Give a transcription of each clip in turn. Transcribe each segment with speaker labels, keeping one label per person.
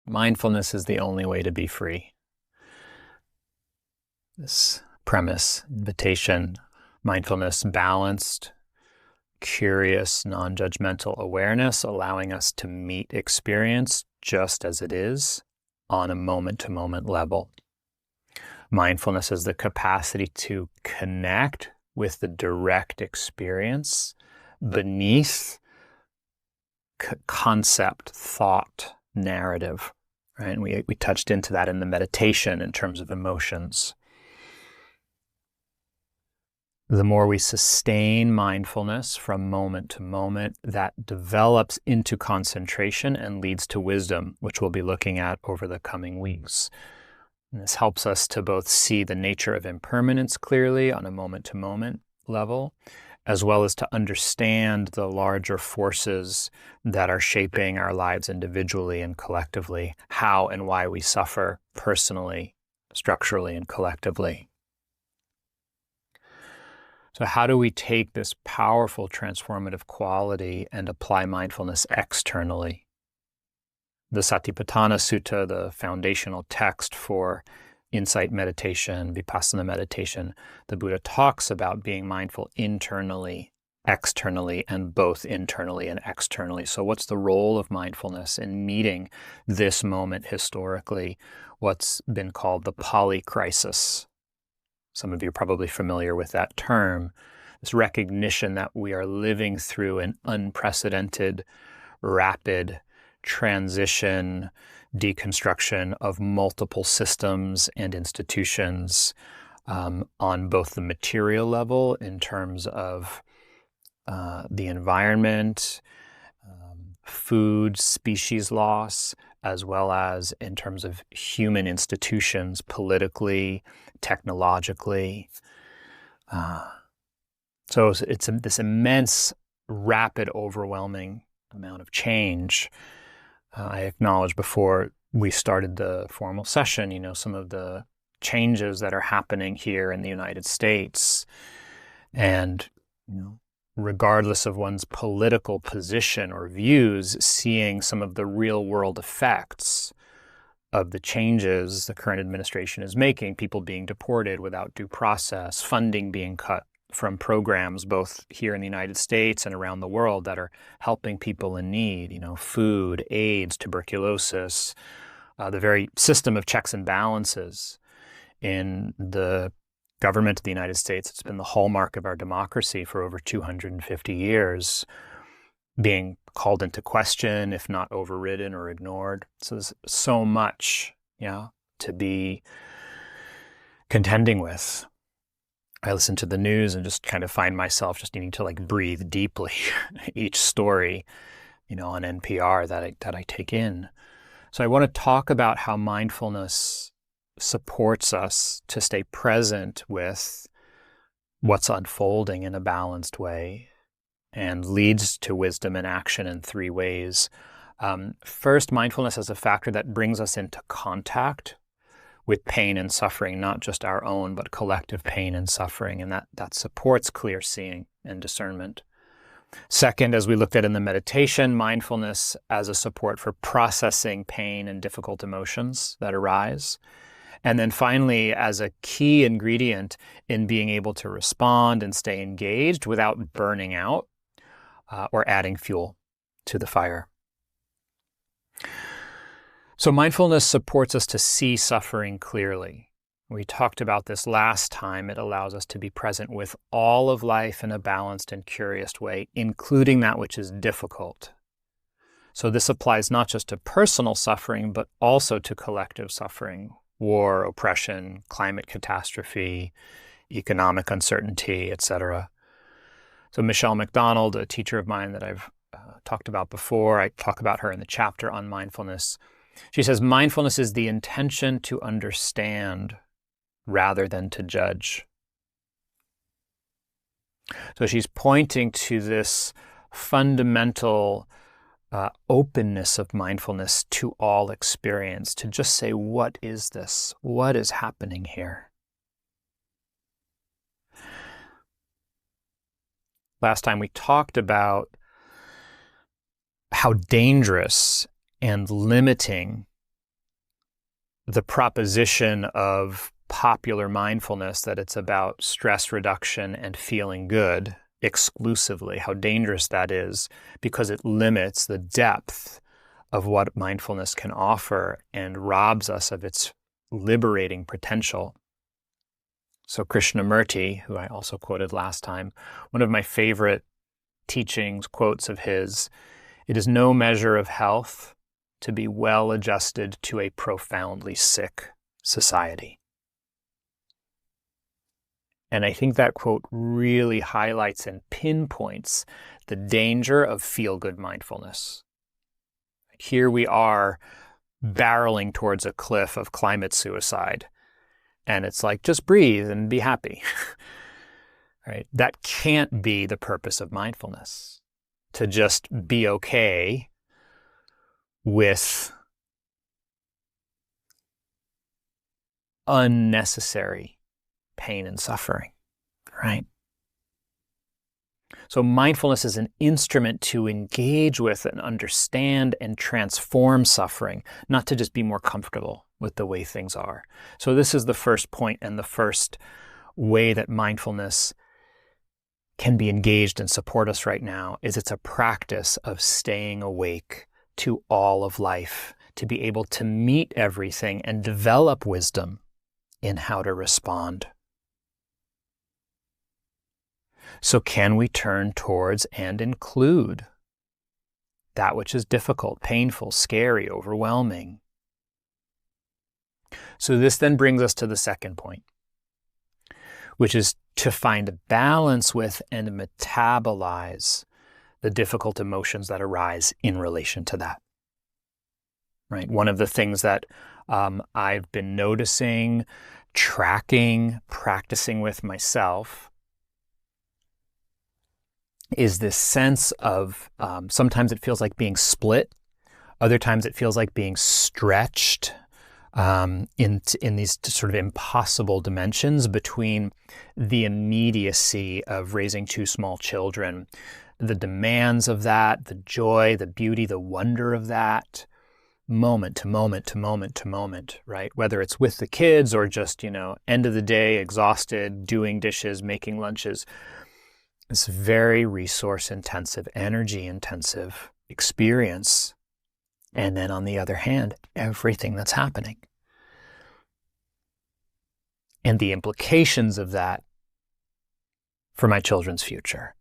Speaker 1: Mindfulness is the only way to be free. This premise, invitation, mindfulness, balanced, curious, non-judgmental awareness, allowing us to meet experience just as it is on a moment-to-moment level. Mindfulness is the capacity to connect with the direct experience beneath concept, thought, narrative, right? And we touched into that in the meditation in terms of emotions. The more we sustain mindfulness from moment to moment, that develops into concentration and leads to wisdom, which we'll be looking at over the coming weeks. And this helps us to both see the nature of impermanence clearly on a moment-to-moment level, as well as to understand the larger forces that are shaping our lives individually and collectively, how and why we suffer personally, structurally, and collectively. So how do we take this powerful transformative quality and apply mindfulness externally? The Satipatthana Sutta, the foundational text for insight meditation, vipassana meditation, the Buddha talks about being mindful internally, externally, and both internally and externally. So what's the role of mindfulness in meeting this moment historically, what's been called the polycrisis? Some of you are probably familiar with that term, this recognition that we are living through an unprecedented, rapid transition, deconstruction of multiple systems and institutions on both the material level in terms of the environment, food, species loss, as well as in terms of human institutions, politically, technologically. So it's this immense, rapid, overwhelming amount of change. I acknowledged before we started the formal session, some of the changes that are happening here in the United States. And, regardless of one's political position or views, seeing some of the real world effects of the changes the current administration is making, people being deported without due process, funding being cut from programs both here in the United States and around the world that are helping people in need, food, AIDS, tuberculosis, the very system of checks and balances in the government of the United States. It's been the hallmark of our democracy for over 250 years, being called into question, if not overridden or ignored. So there's so much, to be contending with. I listen to the news and just kind of find myself just needing to breathe deeply each story, on NPR that I take in. So I want to talk about how mindfulness supports us to stay present with what's unfolding in a balanced way and leads to wisdom and action in three ways. First, mindfulness as a factor that brings us into contact with pain and suffering, not just our own, but collective pain and suffering, and that supports clear seeing and discernment. Second, as we looked at in the meditation, mindfulness as a support for processing pain and difficult emotions that arise. And then finally, as a key ingredient in being able to respond and stay engaged without burning out or adding fuel to the fire. So mindfulness supports us to see suffering clearly. We talked about this last time. It allows us to be present with all of life in a balanced and curious way, including that which is difficult. So this applies not just to personal suffering, but also to collective suffering. War, oppression, climate catastrophe, economic uncertainty, etc. So Michelle McDonald, a teacher of mine that I've talked about before, I talk about her in the chapter on mindfulness. She says, mindfulness is the intention to understand rather than to judge. So she's pointing to this fundamental openness of mindfulness to all experience, to just say, what is this? What is happening here? Last time we talked about how dangerous and limiting the proposition of popular mindfulness that it's about stress reduction and feeling good exclusively, how dangerous that is, because it limits the depth of what mindfulness can offer and robs us of its liberating potential. So Krishnamurti, who I also quoted last time, one of my favorite teachings, quotes of his, "It is no measure of health to be well adjusted to a profoundly sick society." And I think that quote really highlights and pinpoints the danger of feel-good mindfulness. Here we are barreling towards a cliff of climate suicide. And it's like, just breathe and be happy. Right? That can't be the purpose of mindfulness, to just be okay with unnecessary pain and suffering, right? So mindfulness is an instrument to engage with and understand and transform suffering, not to just be more comfortable with the way things are. So this is the first point, and the first way that mindfulness can be engaged and support us right now is it's a practice of staying awake to all of life, to be able to meet everything and develop wisdom in how to respond. So can we turn towards and include that which is difficult, painful, scary, overwhelming? So this then brings us to the second point, which is to find a balance with and metabolize the difficult emotions that arise in relation to that. Right? One of the things that I've been noticing, tracking, practicing with myself is this sense of sometimes it feels like being split, other times it feels like being stretched in these sort of impossible dimensions between the immediacy of raising two small children, the demands of that, the joy, the beauty, the wonder of that, moment to moment to moment to moment, right? Whether it's with the kids or just, end of the day, exhausted, doing dishes, making lunches. It's very resource intensive, energy intensive experience. And then on the other hand, everything that's happening. And the implications of that for my children's future.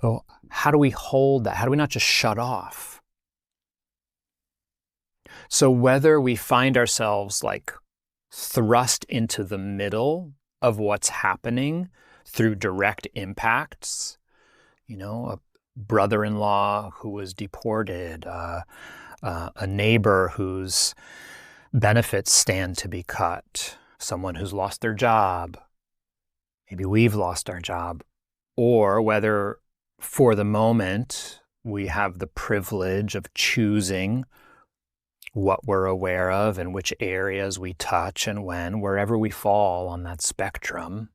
Speaker 1: So how do we hold that? How do we not just shut off? So whether we find ourselves like thrust into the middle of what's happening through direct impacts, a brother-in-law who was deported, a neighbor whose benefits stand to be cut, someone who's lost their job, maybe we've lost our job, or whether for the moment we have the privilege of choosing what we're aware of and which areas we touch and when, wherever we fall on that spectrum.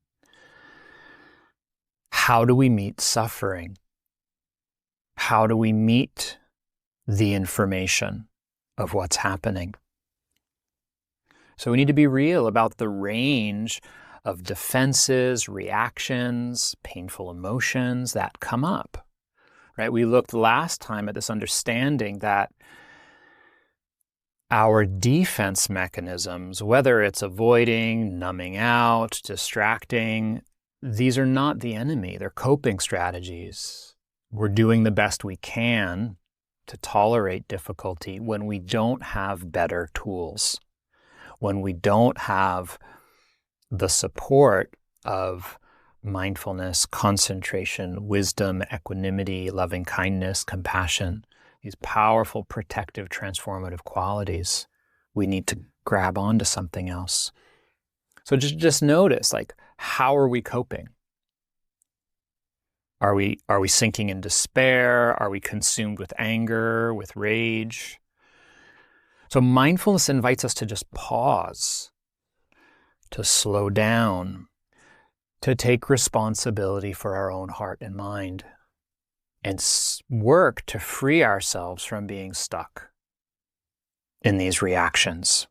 Speaker 1: How do we meet suffering? How do we meet the information of what's happening? So we need to be real about the range of defenses, reactions, painful emotions that come up, right? We looked last time at this understanding that our defense mechanisms, whether it's avoiding, numbing out, distracting, these are not the enemy. They're coping strategies. We're doing the best we can to tolerate difficulty when we don't have better tools, when we don't have the support of mindfulness, concentration, wisdom, equanimity, loving kindness, compassion, these powerful, protective, transformative qualities. We need to grab onto something else. So just notice, how are we coping? Are we sinking in despair? Are we consumed with anger, with rage? So mindfulness invites us to just pause, to slow down, to take responsibility for our own heart and mind, and work to free ourselves from being stuck in these reactions.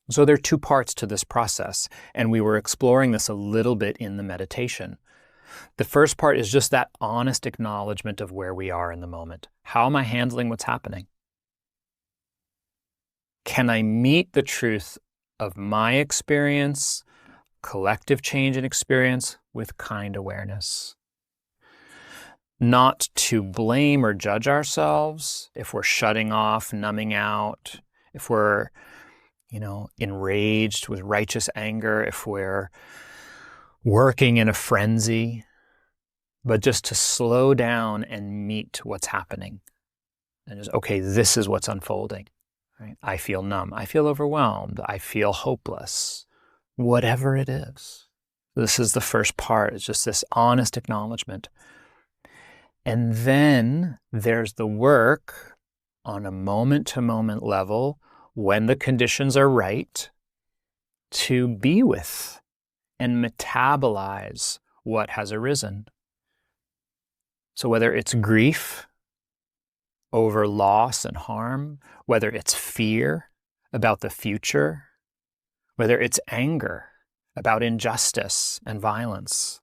Speaker 1: So there are two parts to this process, and we were exploring this a little bit in the meditation. The first part is just that honest acknowledgement of where we are in the moment. How am I handling what's happening? Can I meet the truth of my experience, collective change in experience, with kind awareness? Not to blame or judge ourselves if we're shutting off, numbing out, if we're, enraged with righteous anger, if we're working in a frenzy, but just to slow down and meet what's happening. And just, okay, this is what's unfolding. Right? I feel numb. I feel overwhelmed. I feel hopeless. Whatever it is. This is the first part. It's just this honest acknowledgement. And then there's the work on a moment-to-moment level, when the conditions are right, to be with and metabolize what has arisen. So whether it's grief over loss and harm, whether it's fear about the future, whether it's anger about injustice and violence,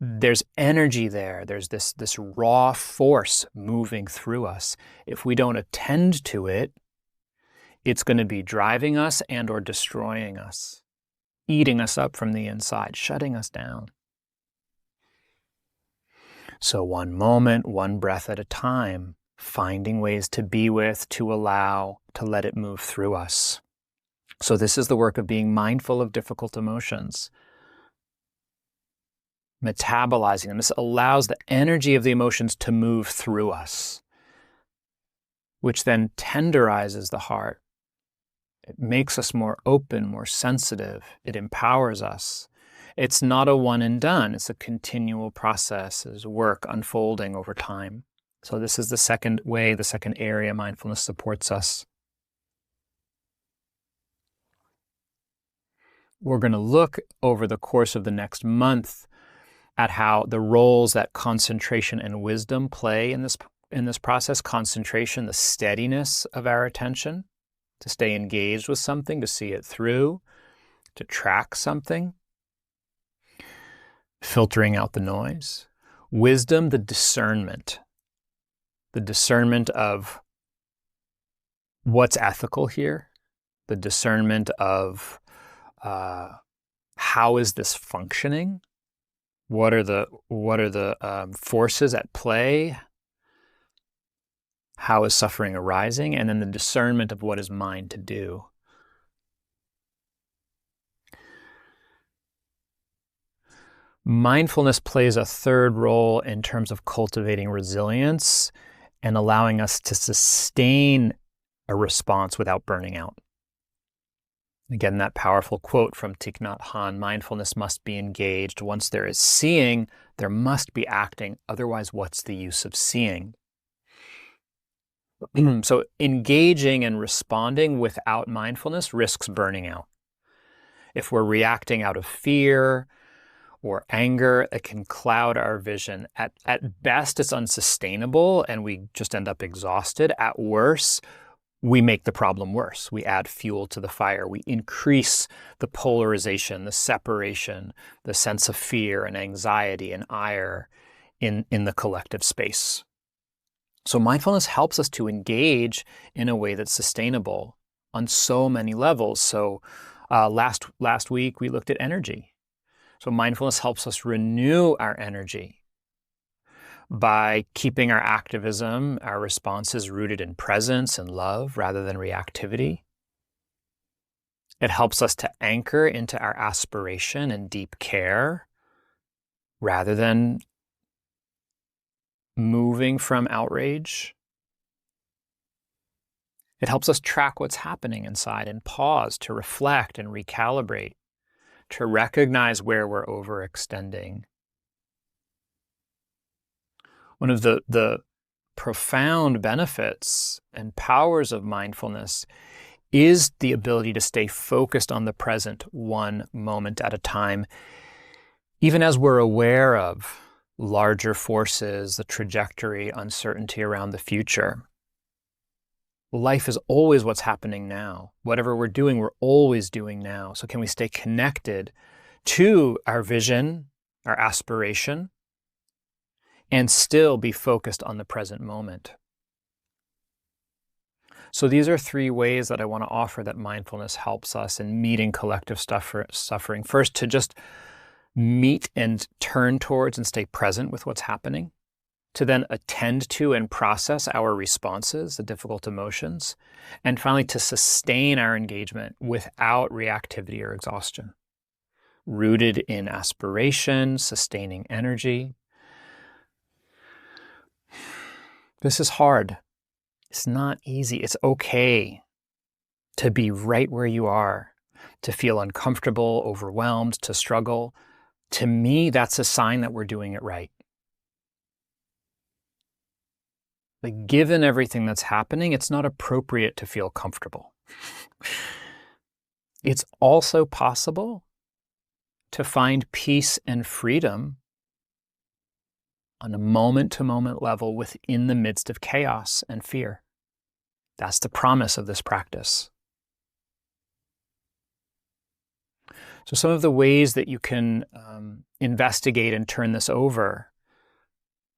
Speaker 1: there's energy there. There's this raw force moving through us. If we don't attend to it, it's going to be driving us and or destroying us, eating us up from the inside, shutting us down. So one moment, one breath at a time, finding ways to be with, to allow, to let it move through us. So this is the work of being mindful of difficult emotions, metabolizing them. This allows the energy of the emotions to move through us, which then tenderizes the heart. It makes us more open, more sensitive. It empowers us. It's not a one and done. It's a continual process. It's work unfolding over time. So this is the second way, the second area mindfulness supports us. We're going to look over the course of the next month at how the roles that concentration and wisdom play in this process. Concentration, the steadiness of our attention, to stay engaged with something, to see it through, to track something, filtering out the noise. Wisdom, the discernment of what's ethical here, the discernment of how is this functioning? What are the forces at play? How is suffering arising? And then the discernment of what is mine to do. Mindfulness plays a third role in terms of cultivating resilience and allowing us to sustain a response without burning out. Again, that powerful quote from Thich Nhat Hanh, mindfulness must be engaged. Once there is seeing, there must be acting. Otherwise, what's the use of seeing? So engaging and responding without mindfulness risks burning out. If we're reacting out of fear or anger, it can cloud our vision. At best, it's unsustainable and we just end up exhausted. At worst, we make the problem worse. We add fuel to the fire. We increase the polarization, the separation, the sense of fear and anxiety and ire in the collective space. So mindfulness helps us to engage in a way that's sustainable on so many levels. So last week we looked at energy. So mindfulness helps us renew our energy by keeping our activism, our responses rooted in presence and love rather than reactivity. It helps us to anchor into our aspiration and deep care rather than moving from outrage. It helps us track what's happening inside and pause to reflect and recalibrate, to recognize where we're overextending. One of the profound benefits and powers of mindfulness is the ability to stay focused on the present one moment at a time, even as we're aware of larger forces, the trajectory, uncertainty around the future. life is always what's happening now. Whatever we're doing, we're always doing now. So can we stay connected to our vision, our aspiration, and still be focused on the present moment? So these are 3 ways that I want to offer that mindfulness helps us in meeting collective suffering. First, to just meet and turn towards and stay present with what's happening. To then attend to and process our responses, the difficult emotions. And finally, to sustain our engagement without reactivity or exhaustion. Rooted in aspiration, sustaining energy. This is hard. It's not easy. It's okay to be right where you are, to feel uncomfortable, overwhelmed, to struggle. To me, that's a sign that we're doing it right. Like, given everything that's happening, it's not appropriate to feel comfortable. It's also possible to find peace and freedom on a moment-to-moment level within the midst of chaos and fear. That's the promise of this practice. So some of the ways that you can investigate and turn this over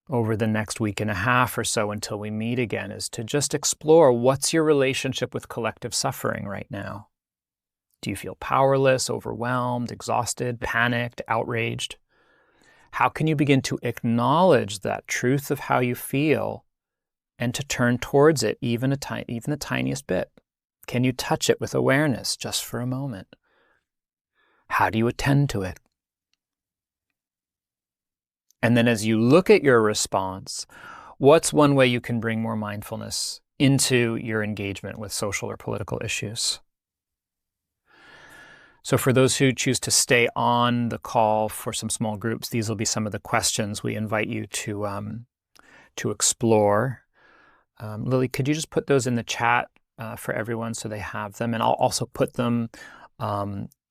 Speaker 1: the next week and a half or so until we meet again is to just explore, what's your relationship with collective suffering right now? Do you feel powerless, overwhelmed, exhausted, panicked, outraged? How can you begin to acknowledge that truth of how you feel and to turn towards it even the tiniest bit? Can you touch it with awareness just for a moment? How do you attend to it? And then as you look at your response, what's one way you can bring more mindfulness into your engagement with social or political issues? So for those who choose to stay on the call for some small groups, these will be some of the questions we invite you to explore. Lily, could you just put those in the chat for everyone so they have them? And I'll also put them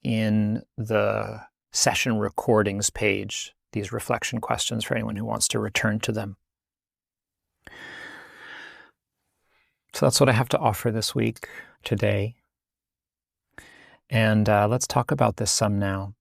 Speaker 1: in the session recordings page, these reflection questions, for anyone who wants to return to them. So that's what I have to offer this week, today. And let's talk about this some now.